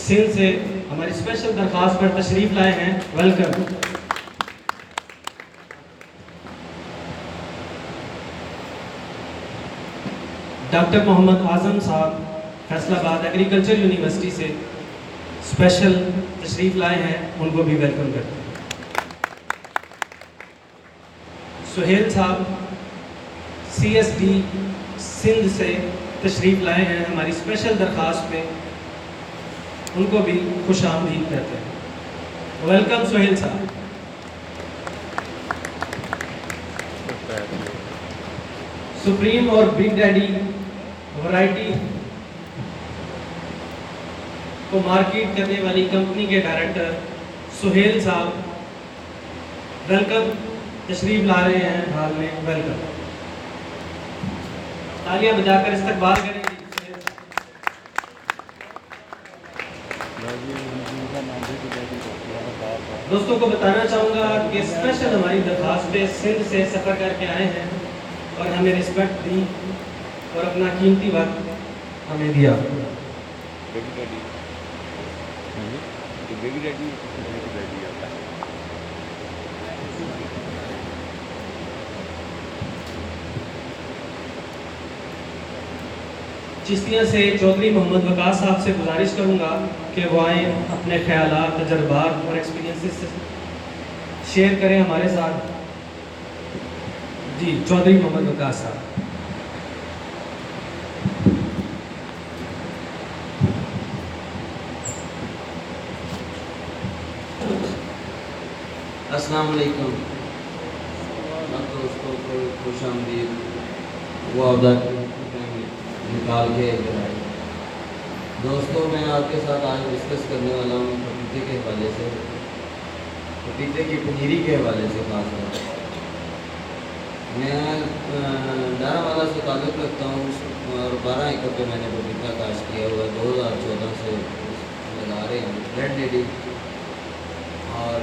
सिंध से हमारी स्पेशल दरख्वास्त पर तशरीफ लाए हैं। वेलकम। डॉक्टर मोहम्मद आजम साहब फैसलाबाद एग्रीकल्चर यूनिवर्सिटी से स्पेशल तशरीफ लाए हैं, उनको भी वेलकम करते हैं। सुहेल साहब CSD सिंध से तशरीफ लाए हैं हमारी स्पेशल दरख्वास्त पे, उनको भी खुश आमदीद करते हैं। वेलकम सुहेल साहब। सुप्रीम और बिग डैडी वैरायटी को मार्केट करने वाली कंपनी के डायरेक्टर सुहेल साहब वेलकम, तशरीफ ला रहे हैं हाल में। वेलकम। तालियां बजाकर इस्तकबाल करेंगे। दोस्तों को बताना चाहूँगा कि स्पेशल हमारी दरख्वास्त पे सिंध से सफ़र करके आए हैं और हमें रिस्पेक्ट दी और अपना कीमती वक्त हमें दिया। चिश्तिया से चौधरी मोहम्मद वकास साहब से गुजारिश करूँगा कि वो आए, अपने ख्यालात, तजर्बात और एक्सपीरियंसेस शेयर करें हमारे साथ। जी, चौधरी मोहम्मद वकास साहब। अस्सलाम वालेकुम दोस्तों को खुश आमदीद। वो निकाल के दोस्तों, मैं आपके साथ आज डिस्कस करने वाला हूँ पपीते के हवाले से, पपीते की पनीरी के हवाले से। खास तौर मैं डारावाला से ताल्लुक़ रखता हूँ और 12 एकड़ पे मैंने पपीता काश्त किया हुआ है। 2014 से लगा रहे हैं रेड लेडी। और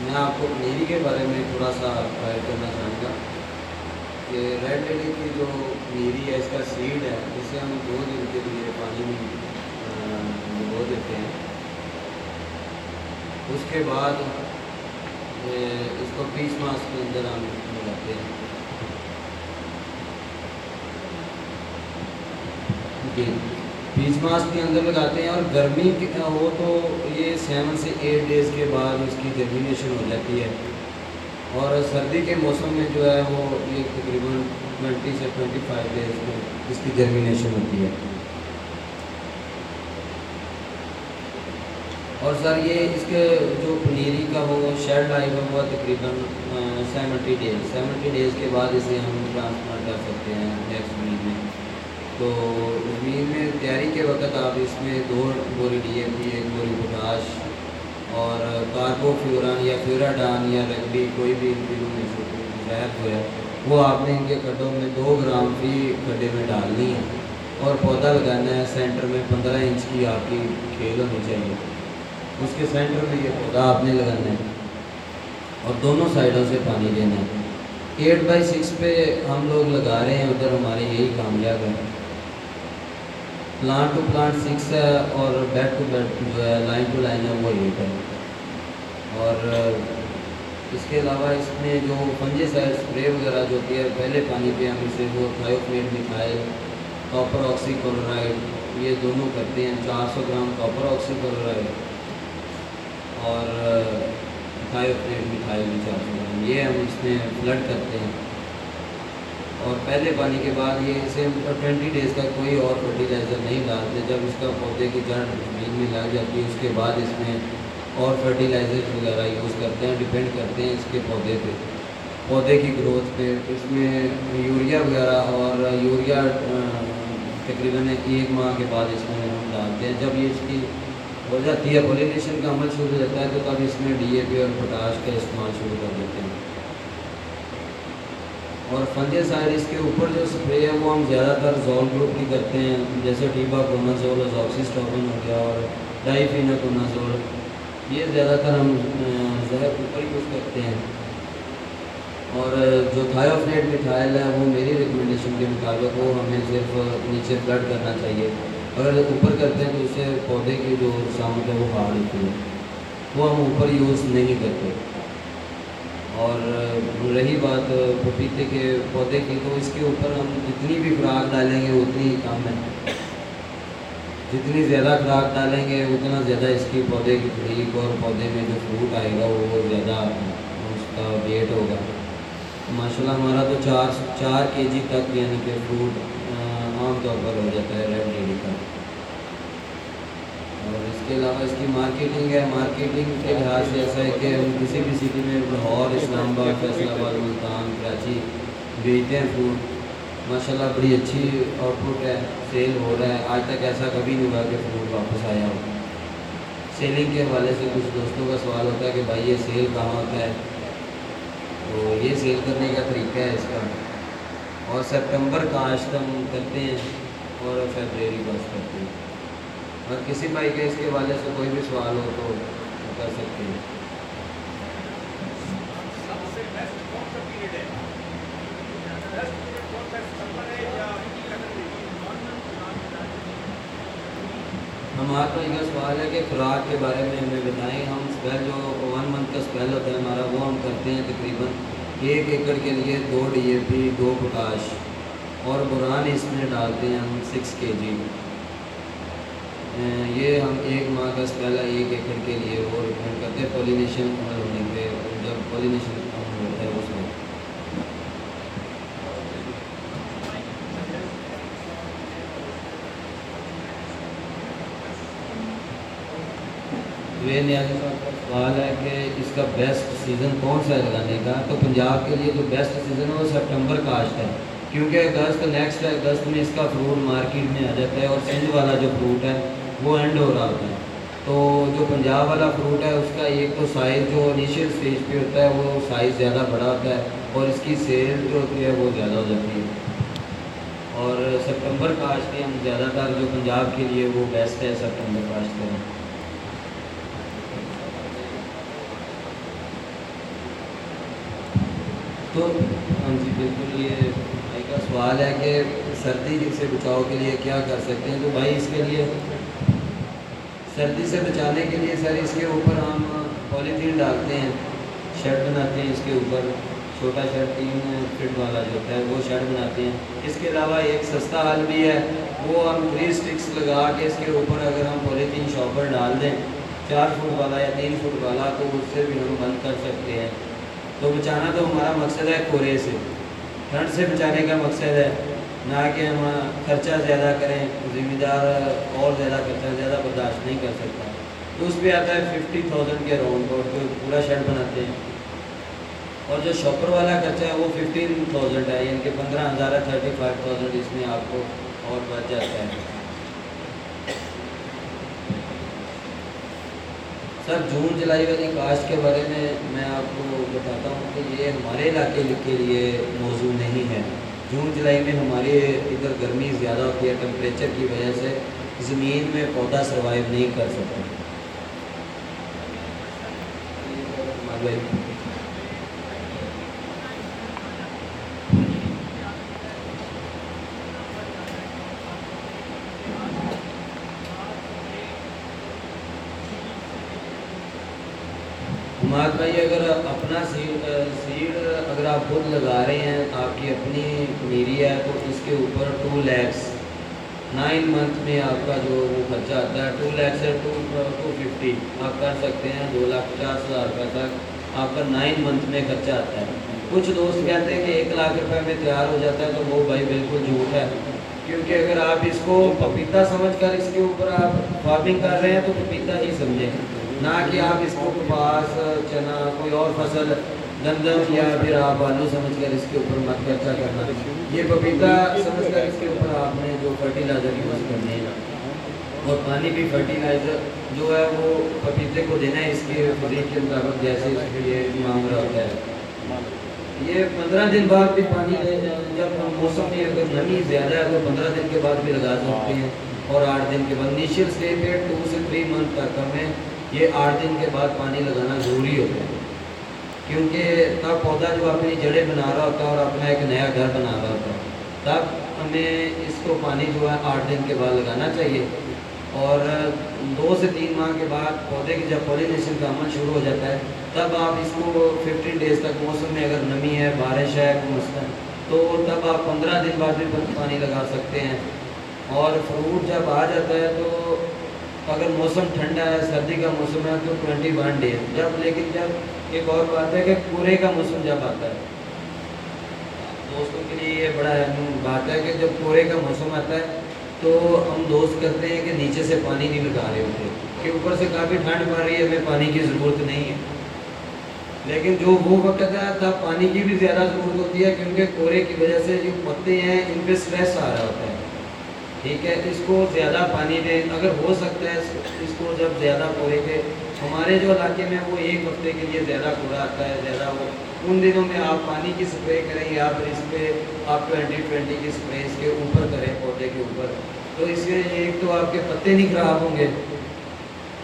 मैं आपको पनीरी के बारे में थोड़ा सा गाइड करना चाहूँगा कि रेड लेडी की जो पनीरी है, इसका सीड है, इसे हम 2 दिन के लिए पानी में भिगो देते हैं। उसके बाद इसको 20 मास के अंदर हम लगाते हैं। जी, 20 मास के अंदर लगाते हैं। और गर्मी हो तो ये 7 से 8 डेज़ के बाद इसकी जर्मिनेशन हो जाती है। और सर्दी के मौसम में जो है वो ये तकरीबन 20 से 25 डेज़ में इसकी जर्मिनेशन होती है। और सर ये इसके जो पनीरी का वो शेड लाइफ है वो तकरीबन 70 डेज़ के बाद इसे हम ट्रांसप्लांट कर सकते हैं नेक्स्ट ज़मीन में। तो ज़मीन में तैयारी के वक्त आप इसमें 2 बोरी DAP, 1 बोरी पोटाश और कार्बोफ्यूरान या फ्यूराडान या रगड़ी, कोई भी इन तीनों में से जहर जो है वो आपने इनके खड्डों में 2 ग्राम फी खड्डे में डालनी है। और पौधा लगाना है सेंटर में 15 इंच की आपकी खेल होनी चाहिए, उसके सेंटर में ये पौधा आपने लगाना है और दोनों साइडों से पानी देना है। 8x6 पे हम लोग लगा रहे हैं, उधर हमारे यही कामयाब है। प्लांट टू प्लांट 6 है और बेड टू बेड जो है, लाइन टू लाइन है, वो 8 है। और इसके अलावा इसमें जो फंजीसाइड स्प्रे वगैरह जो होती है, पहले पानी पे हम इसे वो थायोफ्लेट मिथाइल, कॉपर ऑक्सीक्लोराइड, ये दोनों करते हैं। 400 ग्राम कॉपर ऑक्सीक्लोराइड और थायोफ्लेट मिथाइल 400 ग्राम, ये हम इसमें फ्लड करते हैं। और पहले पानी के बाद ये इसे 20 डेज़ तक कोई और फर्टिलाइज़र नहीं डालते। जब इसका पौधे की जड़ ज़मीन में लग जाती है उसके बाद इसमें और फर्टिलाइज़र वगैरह यूज़ करते हैं। डिपेंड करते हैं इसके पौधे पे, पौधे की ग्रोथ पे। इसमें यूरिया वगैरह और यूरिया तकरीबन 1 माह के बाद इसमें हम डालते हैं। जब ये इसकी हो जाती है, पॉलिनेशन का अमल शुरू हो जाता है, तो तब इसमें DAP और पोटाश का इस्तेमाल शुरू कर देते हैं। और फंजीसाइड इसके ऊपर जो स्प्रे है वो हम ज़्यादातर जोल ग्रुप की करते हैं, जैसे टीबाकोनाजोल, अजॉक्सिस्ट्रोबिन हो गया और डाइफेनाकोनाजोल, ये ज़्यादातर हम जहर ऊपर यूज़ करते हैं। और जो थायोफ्लेट मिथाइल है वो मेरी रिकमेंडेशन के मुताबिक वो हमें सिर्फ नीचे फ्लड करना चाहिए। अगर ऊपर करते हैं तो उससे पौधे की जो शामत है वो हार्ड होती है, वो हम ऊपर यूज़ नहीं करते। और रही बात पपीते के पौधे की, तो इसके ऊपर हम जितनी भी खुराक डालेंगे उतनी ही कम है। जितनी ज़्यादा खुराक डालेंगे उतना ज़्यादा इसकी पौधे की तरीक और पौधे में जो फ्रूट आएगा वो ज़्यादा उसका वेट होगा। माशाल्लाह हमारा तो 4 केजी तक यानी कि फ्रूट आम तौर पर हो जाता है रेड लेडी का। और इसके अलावा इसकी मार्केटिंग है, मार्केटिंग के लिहाज से ऐसा है कि हम किसी भी सिटी में लाहौर, इस्लामाबाद, फैसलाबाद, मुल्तान, कराची भेजते हैं फ्रूट। माशाल्लाह बड़ी अच्छी आउटपुट है, सेल हो रहा है। आज तक ऐसा कभी नहीं हुआ कि फ्रूट वापस आया हो। सेलिंग के हवाले से कुछ दोस्तों का सवाल होता है कि भाई ये सेल कहाँ होता है, तो ये सेल करने का तरीका है इसका। और सितंबर काश्त हम करते हैं और फरवरी काश्त करते हैं। और किसी भाई के इसके हवाले से कोई भी सवाल हो तो कर सकते हैं। सबसे बेस्ट कौन सा पीरियड है? बेस्ट पीरियड कौन सा, सितंबर है या हमारा तो ये सवाल है कि खुराक के बारे में हमें बताएं। हम स्पेल जो 1 मंथ का स्पेल होता है हमारा, वो हम करते हैं तकरीबन 1 एकड़ के लिए 2 DAP, 2 पोटाश और बोरान इसमें डालते हैं हम 6 kg। ये हम 1 माह का स्पेल है 1 एकड़ के लिए, वो रिकमेंड करते हैं पॉलिनेशन कमल होने पे, जब पॉलिनेशन कम होता है उसमें। वे न्याजी साहब का सवाल है कि इसका बेस्ट सीज़न कौन सा है लगाने का। तो पंजाब के लिए जो बेस्ट सीज़न है वो सितंबर काश्त है, क्योंकि अगस्त नेक्स्ट अगस्त में इसका फ्रूट मार्केट में आ जाता है और सिंध वाला जो फ्रूट है वो एंड हो रहा होता है। तो जो पंजाब वाला फ्रूट है उसका एक तो साइज़ जो इनिशियल स्टेज पे होता है वो साइज़ ज़्यादा बड़ा होता है और इसकी सेल जो होती है वो ज़्यादा हो जाती है। और सितंबर काश्त में हम ज़्यादातर जो पंजाब के लिए वो बेस्ट है सितंबर काश्त करें। तो हाँ जी बिल्कुल, ये भाई का सवाल है कि सर्दी से बचाव के लिए क्या कर सकते हैं। तो भाई इसके लिए सर्दी से बचाने के लिए सर इसके ऊपर हम पॉलीथीन डालते हैं, शेड बनाते हैं इसके ऊपर, छोटा शेड 3 फीट वाला जो होता है वो शेड बनाते हैं। इसके अलावा एक सस्ता हल भी है, वो हम 3 स्टिक्स लगा के इसके ऊपर अगर हम पॉलीथीन शॉपर डाल दें 4 फुट वाला या 3 फुट वाला, तो उससे भी हम बंद कर सकते हैं। तो बचाना तो हमारा मकसद है कोहरे से, ठंड से बचाने का मकसद है, ना कि हम खर्चा ज़्यादा करें। ज़िम्मेदार और ज़्यादा खर्चा ज़्यादा बर्दाश्त नहीं कर सकता, तो उस पर आता है 50,000 के अराउंड और जो पूरा शेड बनाते हैं। और जो शॉपर वाला खर्चा है वो 15,000 है, यानी कि 15,000 है, 35,000 इसमें आपको और बच जाता है। सर जून जुलाई वाली काश्त के बारे में मैं आपको बताता हूँ कि ये हमारे इलाके के लिए मौजूद नहीं है। जून जुलाई में हमारे इधर गर्मी ज़्यादा होती है, टेम्परेचर की वजह से ज़मीन में पौधा सर्वाइव नहीं कर सकता। मात भाई अगर अपना सीड अगर आप खुद लगा रहे हैं, आपकी अपनी पनीरी है, तो इसके ऊपर 2 lakhs 9 मंथ में आपका जो वो खर्चा आता है 2 लाख से 250 आप कर सकते हैं। 2,50,000 रुपये तक आपका 9 मंथ में खर्चा आता है। कुछ दोस्त कहते हैं कि 1 लाख रुपए में तैयार हो जाता है, तो वो भाई बिल्कुल झूठ है, क्योंकि अगर आप इसको पपीता समझकर इसके ऊपर आप फार्मिंग कर रहे हैं तो पपीता ही समझें, ना कि आप इसको कपास, चना, कोई और फसल, गंदम या फिर आप आलू समझकर इसके ऊपर मत खर्चा करना। ये पपीता समझकर इसके ऊपर आपने जो फर्टिलाइज़र यूज़ करने हैं और पानी भी फर्टिलाइज़र जो है वो पपीते को देना है इसके फरीक के मुताबिक, जैसे ये मांग रहा होता है। ये 15 दिन बाद भी पानी जब मौसम में अगर नमी ज़्यादा है तो 15 दिन के बाद भी लगा सकते हैं और 8 दिन के बाद। इनिशियल स्टेज पे 2 से 3 मंथ तक हमें ये 8 दिन के बाद पानी लगाना ज़रूरी होता है, क्योंकि तब पौधा जो अपनी जड़ें बना रहा होता है और अपना एक नया घर बना रहा होता है, तब हमें इसको पानी जो है 8 दिन के बाद लगाना चाहिए। और 2 से 3 माह के बाद पौधे की जब पॉलिनेशन का अमल शुरू हो जाता है, तब आप इसको 15 डेज़ तक, मौसम में अगर नमी है, बारिश है मसलन, तो तब आप 15 दिन बाद भी पानी लगा सकते हैं। और फ्रूट जब आ जाता है तो अगर मौसम ठंडा है, सर्दी का मौसम है, तो 21 डेज जब, लेकिन जब एक और बात है कि कोहरे का मौसम जब आता है, दोस्तों के लिए ये बड़ा अहम बात है कि जब कोहरे का मौसम आता है तो हम दोस्त करते हैं कि नीचे से पानी नहीं लगा रहे होते कि ऊपर से काफ़ी ठंड पड़ रही है, हमें पानी की ज़रूरत नहीं है। लेकिन जो वो वक्त है तब पानी की भी ज़्यादा ज़रूरत होती है, क्योंकि कोहरे की वजह से जो पत्ते हैं इन पर स्ट्रेस आ रहा होता है। ठीक है, इसको ज़्यादा पानी दें अगर हो सकता है। इसको जब ज़्यादा कोहरे के, हमारे जो इलाके में वो 1 हफ्ते के लिए ज़्यादा कोहरा आता है, ज़्यादा वो, उन दिनों में आप पानी की स्प्रे करें या फिर इस पर आप 20-20 की स्प्रे इसके ऊपर करें, पौधे के ऊपर। तो इससे एक तो आपके पत्ते नहीं ख़राब होंगे,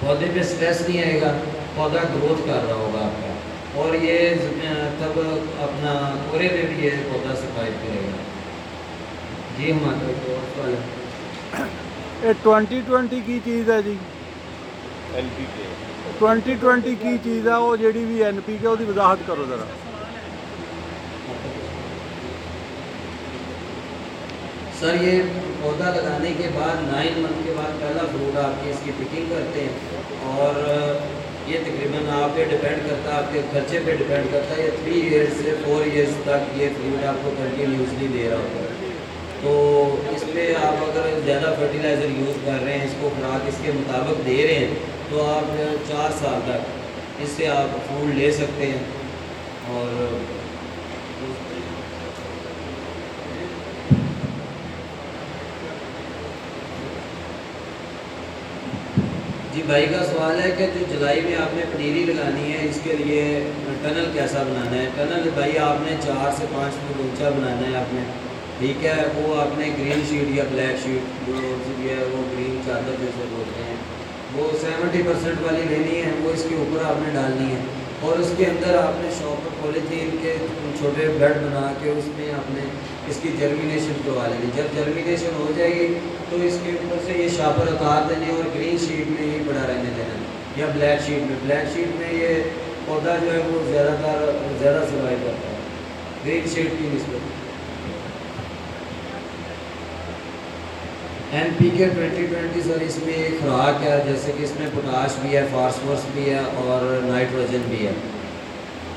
पौधे पे स्ट्रेस नहीं आएगा, पौधा ग्रोथ कर रहा होगा आपका, और ये तब अपना कोहरे में भी ये पौधा सर्वाइव करेगा। जी हमारा तो सवाल है। ਇਹ 2020 ਕੀ ਚੀਜ਼ ਹੈ ਜੀ? NPK 2020 ਕੀ ਚੀਜ਼ ਆ ਉਹ ਜਿਹੜੀ ਵੀ NPK ਉਹਦੀ ਵਜ਼ਾਹਤ ਕਰੋ ਜ਼ਰਾ। सर ये पौधा लगाने के बाद 9 मंथ के बाद पहला फ्रूट आपकी इसकी पिकिंग करते हैं, और ये तकरीबन आप पे डिपेंड करता है, आपके खर्चे पे डिपेंड करता है। ये 3 ईयर्स से 4 ईयर्स तक ये फ्रूट आपको कंटिन्यूसली दे रहा होता है। तो इस पर आप अगर ज़्यादा फर्टिलाइज़र यूज़ कर रहे हैं, इसको खुराक इसके मुताबिक दे रहे हैं, तो आप 4 साल तक इससे आप फूल ले सकते हैं। और जी भाई का सवाल है कि जो जुलाई में आपने पनीरी लगानी है, इसके लिए टनल कैसा बनाना है। टनल भाई आपने 4 से 5 फुट ऊंचा बनाना है आपने, ठीक है। वो आपने ग्रीन शीट या ब्लैक शीट जो है वो ग्रीन चादर जैसे बोलते हैं, वो 70% वाली लेनी है, वो इसके ऊपर आपने डालनी है। और उसके अंदर आपने शॉपर पॉलीथीन के छोटे बेड बना के उसमें आपने इसकी जर्मिनेशन करवा लेनी। जब जर्मिनेशन हो जाएगी तो इसके ऊपर से ये शापर उतार देने और ग्रीन शीट में ही बड़ा रहने देना, या ब्लैक शीट में। ब्लैक शीट में ये पौधा जो है वो ज़्यादा सर्वाइव करता है ग्रीन शीट की निस्बत। NPK 2020 सर इसमें एक खुराक है, जैसे कि इसमें पोटाश भी है, फास्फोरस भी है और नाइट्रोजन भी है।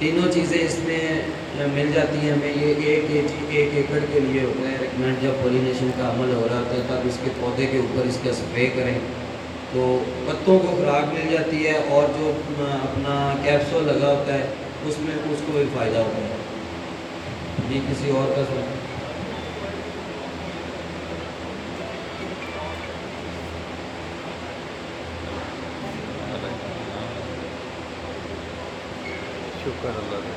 तीनों चीज़ें इसमें मिल जाती हैं हमें। ये 1 kg 1 एकड़ के लिए होता है रिकमेंड। जब पॉलिनेशन का अमल हो रहा होता है तब इसके पौधे के ऊपर इसका स्प्रे करें, तो पत्तों को खुराक मिल जाती है, और जो अपना कैप्सूल लगा होता है उसमें उसको भी फ़ायदा होता है। जी किसी और का सवाल? शुक्र अल्लाह का।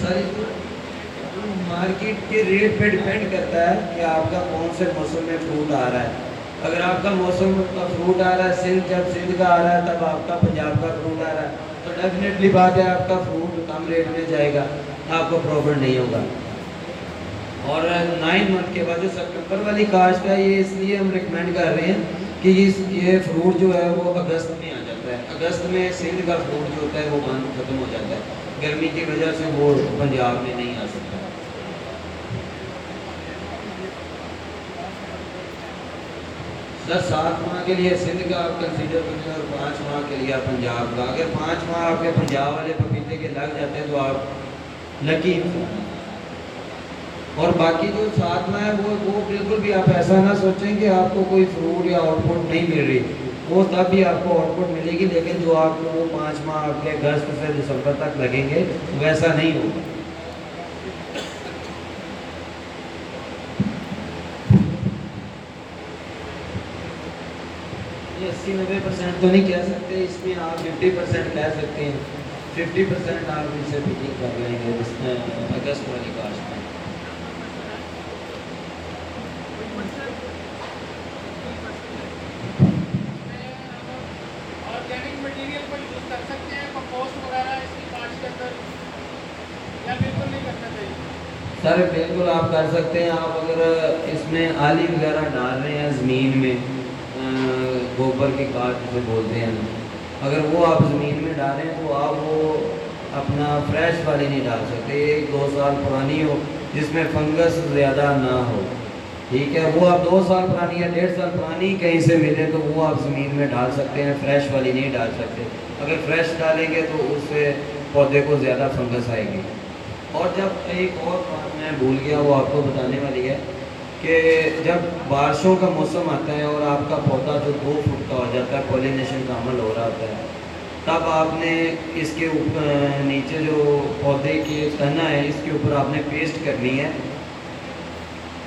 सर मार्केट के रेट पे डिपेंड करता है कि आपका कौन से मौसम में फ्रूट आ रहा है। अगर आपका मौसम का फ्रूट आ रहा है सिंध, जब सिंध का आ रहा है तब आपका पंजाब का फ्रूट आ रहा है, तो डेफिनेटली बात है आपका फ्रूट कम रेट में जाएगा, आपको प्रॉफिट नहीं होगा। और 9 मंथ के बाद जो सितंबर वाली काश्त है, ये इसलिए हम रिकमेंड कर रहे हैं कि ये फ्रूट जो है वो अगस्त में आ जाता है। अगस्त में सिंध का फ्रूट जो होता है वो बंद खत्म हो जाता है, गर्मी की वजह से वो पंजाब में नहीं आ सकता। सर 7 माह के लिए सिंध का आप कंसीडर करें और 5 माह के लिए आप पंजाब का। अगर 5 माह आपके पंजाब वाले पपीते के लग जाते हैं तो आप लकी इंसान। और बाकी जो 7 माह है वो बिल्कुल भी आप ऐसा ना सोचें कि आपको कोई फ्रूट या आउटपुट नहीं मिल रही, वो तब भी आपको आउटपुट मिलेगी। लेकिन जो आपको वो 5 माह आपके अगस्त से दिसंबर तक लगेंगे वैसा नहीं होगा। ये 80-90% तो नहीं कह सकते, इसमें आप 50% कह सकते हैं। 50% आप इसे पिकिंग कर लेंगे अगस्त वाली काश्त में। ऑर्गेनिक मटेरियल को यूज़ कर सकते हैं, कंपोस्ट वगैरह इसकी काश्त के अंदर, या बिल्कुल नहीं करना चाहिए? सर बिल्कुल आप कर सकते हैं। आप अगर इसमें आली वगैरह डाल रहे हैं ज़मीन में, गोबर की खाद जिसे बोलते हैं, अगर वो आप ज़मीन में डालें तो आप वो अपना फ्रेश वाली नहीं डाल सकते, 1-2 साल पुरानी हो जिसमें फंगस ज़्यादा ना हो, ठीक है। वो आप 2 साल पुरानी या 1.5 साल पुरानी कहीं से मिले तो वो आप ज़मीन में डाल सकते हैं, फ्रेश वाली नहीं डाल सकते। अगर फ्रेश डालेंगे तो उससे पौधे को ज़्यादा फंगस आएगी। और जब एक और बात मैं भूल गया वो आपको बताने वाली है कि जब बारिशों का मौसम आता है और आपका पौधा जो 2 फुट का हो जाता है, पॉलिनेशन का अमल हो रहा होता है, तब आपने इसके नीचे जो पौधे की तना है इसके ऊपर आपने पेस्ट करनी है।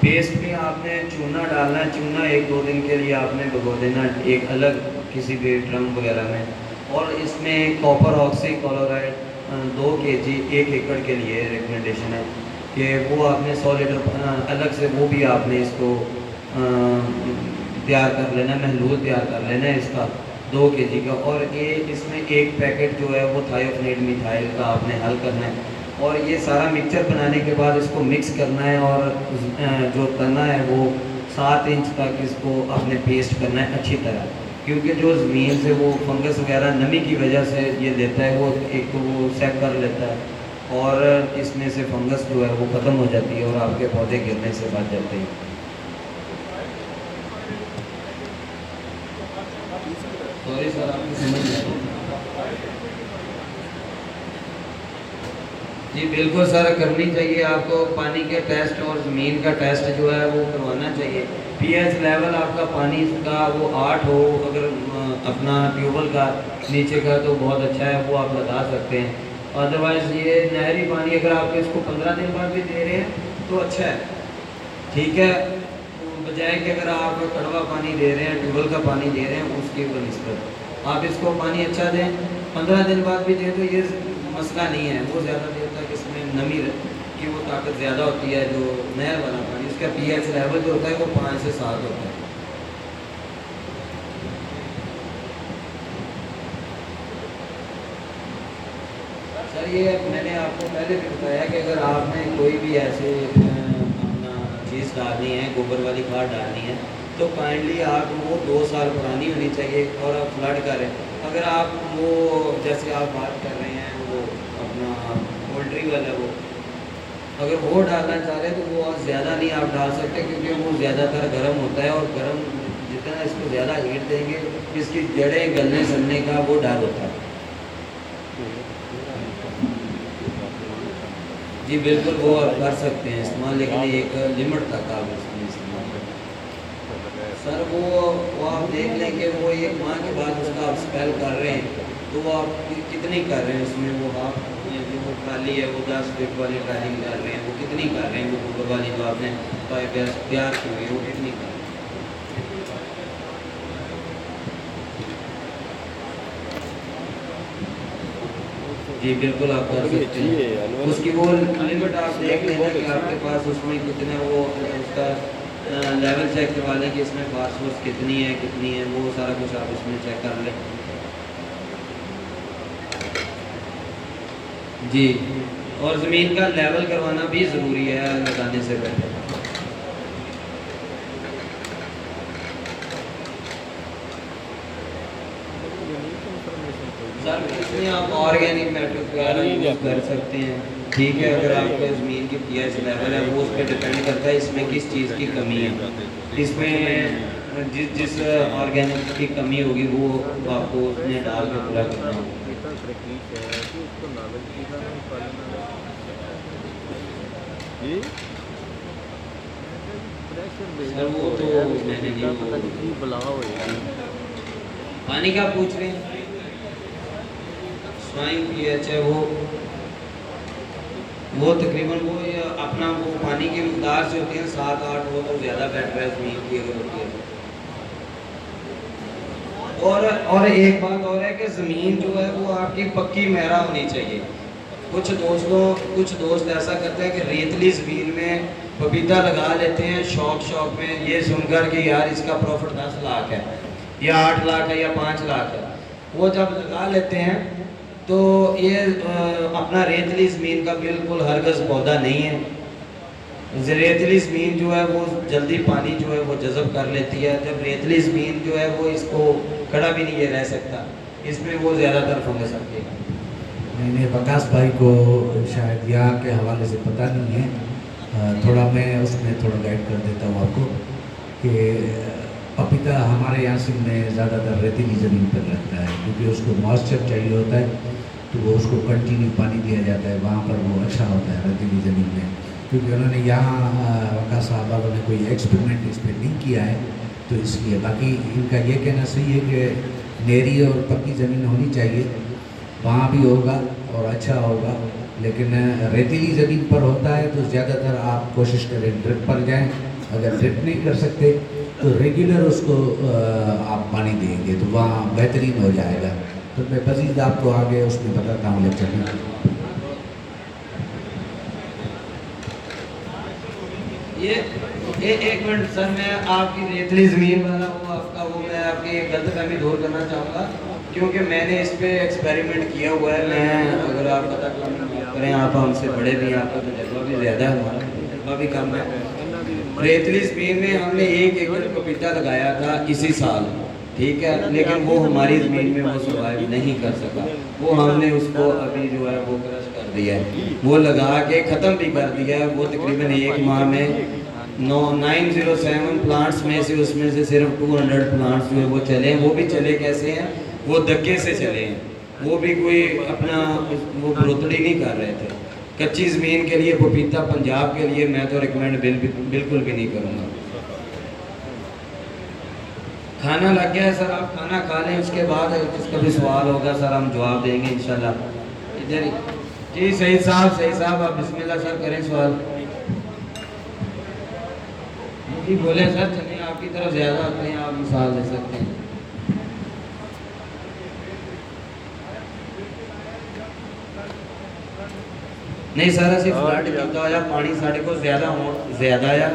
पेस्ट में आपने चूना डालना है, चूना 1-2 दिन के लिए आपने भिगो देना एक अलग किसी भी ड्रम वगैरह में। और इसमें कॉपर ऑक्सी क्लोराइड 2 kg 1 एकड़ के लिए रिकमेंडेशन है कि वो आपने 100 लीटर अलग से वो भी आपने इसको तैयार कर लेना, महलूल तैयार कर लेना है इसका 2 kg का। और ये इसमें 1 पैकेट जो है वो थायोफनेट मिथाइल का आपने हल करना है। और ये सारा मिक्सचर बनाने के बाद इसको मिक्स करना है और जो तना है वो 7 इंच तक इसको आपने पेस्ट करना है अच्छी तरह, क्योंकि जो ज़मीन से वो फंगस वगैरह नमी की वजह से ये देता है, वो एक तो वो सेक कर लेता है और इसमें से फंगस जो है वो ख़त्म हो जाती है और आपके पौधे गिरने से बच जाते हैं। सॉरी सर, आपकी समझ नहीं आई। जी बिल्कुल सर, करनी चाहिए आपको। पानी के टेस्ट और ज़मीन का टेस्ट जो है वो करवाना चाहिए। पीएच लेवल आपका पानी का वो 8 हो, अगर अपना ट्यूबवेल का नीचे का तो बहुत अच्छा है, वो आप लगा सकते हैं। अदरवाइज़ ये नहरी पानी अगर आप इसको 15 दिन बाद भी दे रहे हैं तो अच्छा है, ठीक है। बजाय कि अगर आप कड़वा पानी दे रहे हैं, ट्यूबवेल का पानी दे रहे हैं, उसके बनस्पत आप इसको पानी अच्छा दें, 15 दिन बाद भी दें तो ये मसला नहीं है। वो ज़्यादा देर तक इसमें नमी की वो ताकत ज़्यादा होती है। जो नहर वाला पानी उसका पीएच लेवल जो होता है वो 5 से 7 होता है। सर ये मैंने आपको पहले भी बताया कि अगर आपने कोई भी ऐसे अपना चीज़ डालनी है, गोबर वाली खाद डालनी है, तो काइंडली आप वो 2 साल पुरानी होनी चाहिए और आप फ्लड करें। अगर आप वो जैसे आप बात कर रहे हैं वो अपना पोल्ट्री वाला वो अगर वो डालना चाह रहे हैं तो वो ज़्यादा नहीं आप डाल सकते, क्योंकि वो ज़्यादातर गर्म होता है और गर्म जितना इसको ज़्यादा हीट देंगे इसकी जड़ें गलने सड़ने का वो डर होता है। जी बिल्कुल वो आप कर सकते हैं इस्तेमाल, लेकिन एक लिमिट तक आप इसमें इस्तेमाल करें। सर वो आप देख लें कि वो 1 माह के बाद उसका आप स्पेल कर रहे हैं तो वो आप कितनी कर रहे हैं उसमें, वो आप जो वो ट्राली है वो 10 फीट वाली ट्राली कर रहे हैं, वो कितनी कर रहे हैं, वो गोबर वाली जो आपने पाइप तैयार की हुई है वो कितनी कर रहे हैं। जी बिल्कुल आप कर सकते हैं। उसकी वो लिमिट आप देख लेना कि आपके पास उसमें कितने वो उसका लेवल चेक करवा लें कि इसमें फास्फोरस कितनी है, वो सारा कुछ आप इसमें चेक कर लें। जी, और ज़मीन का लेवल करवाना भी ज़रूरी है लगाने से पहले। सर इसमें आप ऑर्गेनिक मैटर वगैरह यूज़ कर सकते हैं, ठीक है। अगर आपके ज़मीन की पीएच लेवल है वो उस पर डिपेंड करता है इसमें किस चीज़ की कमी है। इसमें जिस ऑर्गेनिक की कमी होगी वो आपको उसमें डाल के पूरा करना होगा। सर वो तो मैंने नहीं पानी का पूछ रहे हैं, स्वाइन पीएच है वो तकरीबन वो अपना वो पानी की मकदार से होती है 7-8, वो तो ज़्यादा बेटर है ज़मीन की अगर होती है। और एक बात और है कि ज़मीन जो है वो आपकी पक्की मेहरा होनी चाहिए। कुछ दोस्त ऐसा करते हैं कि रेतली ज़मीन में पपीता लगा लेते हैं शौक में, ये सुनकर कि यार इसका प्रॉफिट 10 लाख है या 8 लाख है या 5 लाख है। वो जब लगा लेते हैं तो ये अपना रेतली ज़मीन का बिल्कुल हरगज़ पौधा नहीं है। रेतली ज़मीन जो है वो जल्दी पानी जो है वो जज़ब कर लेती है। जब रेतली ज़मीन जो है वो इसको खड़ा भी नहीं ये रह सकता, इसमें वो ज़्यादातर फंगस आती है। मैंने वकास भाई को शायद यहाँ के हवाले से पता नहीं है, थोड़ा मैं उसमें थोड़ा गाइड कर देता हूँ आपको कि पपीता हमारे यहाँ से में ज़्यादातर रेतीली ज़मीन पर लगता है, क्योंकि उसको मॉइस्चर चाहिए होता है, तो वो उसको कंटिन्यू पानी दिया जाता है, वहाँ पर वो अच्छा होता है रेतीली ज़मीन में। क्योंकि उन्होंने यहाँ वकास साहब वालों ने कोई एक्सपेरिमेंट इस पर नहीं किया है, तो इसलिए बाकी इनका ये कहना सही है कि नेरी और पक्की ज़मीन होनी चाहिए, वहाँ भी होगा और अच्छा होगा। लेकिन रेतीली ज़मीन पर होता है तो ज़्यादातर आप कोशिश करें ड्रिप पर जाएं, अगर ड्रिप नहीं कर सकते तो रेगुलर उसको आप पानी देंगे तो वहाँ बेहतरीन हो जाएगा। तो मैं मज़ीद आपको आगे उसमें बताता हूँ लेक्चर में। एक मिनट सर, मैं आपकी रेतली ज़मीन वाला मैं आपकी गलतफहमी दूर करना चाहूँगा, क्योंकि मैंने इस पे एक्सपेरिमेंट किया हुआ है। मैं अगर आप पता करें, आप हमसे बड़े भी हैं, आपका तजर्बा भी ज़्यादा है, हमारा तजर्बा भी कम है। रेतली ज़मीन में हमने 1 एकड़ पपीता लगाया था इसी साल, ठीक है, लेकिन वो हमारी ज़मीन में वो सर्वाइव नहीं कर सका। वो हमने उसको अभी जो है वो क्रश कर दिया है, वो लगा के ख़त्म भी कर दिया है। वो तकरीबन 1 माह में 907 प्लांट्स में से उसमें से सिर्फ 200 प्लांट्स जो है वो चले हैं। वो भी चले कैसे हैं, वो धक्के से चले हैं, वो भी कोई अपना वो बढ़ोतरी नहीं कर रहे थे। कच्ची ज़मीन के लिए पपीता पंजाब के लिए मैं तो रिकमेंड बिल्कुल भी नहीं करूँगा। खाना लग गया है सर, आप खाना खा लें, उसके बाद जिसका भी सवाल होगा सर हम जवाब देंगे इंशाल्लाह। इधर ही जी, सही साहब आप बिस्मिल्लाह सर करें सवाल। जी बोले सर, चलिए आपकी तरफ ज़्यादा आते हैं, आप मिसाल दे सकते हैं। नहीं सर, ਅਸੀਂ फ्लड ਕੀਤਾ ਹੋਇਆ ਪਾਣੀ ਸਾਡੇ ਕੋਲ ज़्यादा ਆ।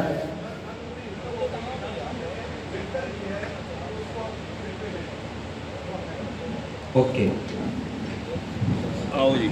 ओके आओ जी।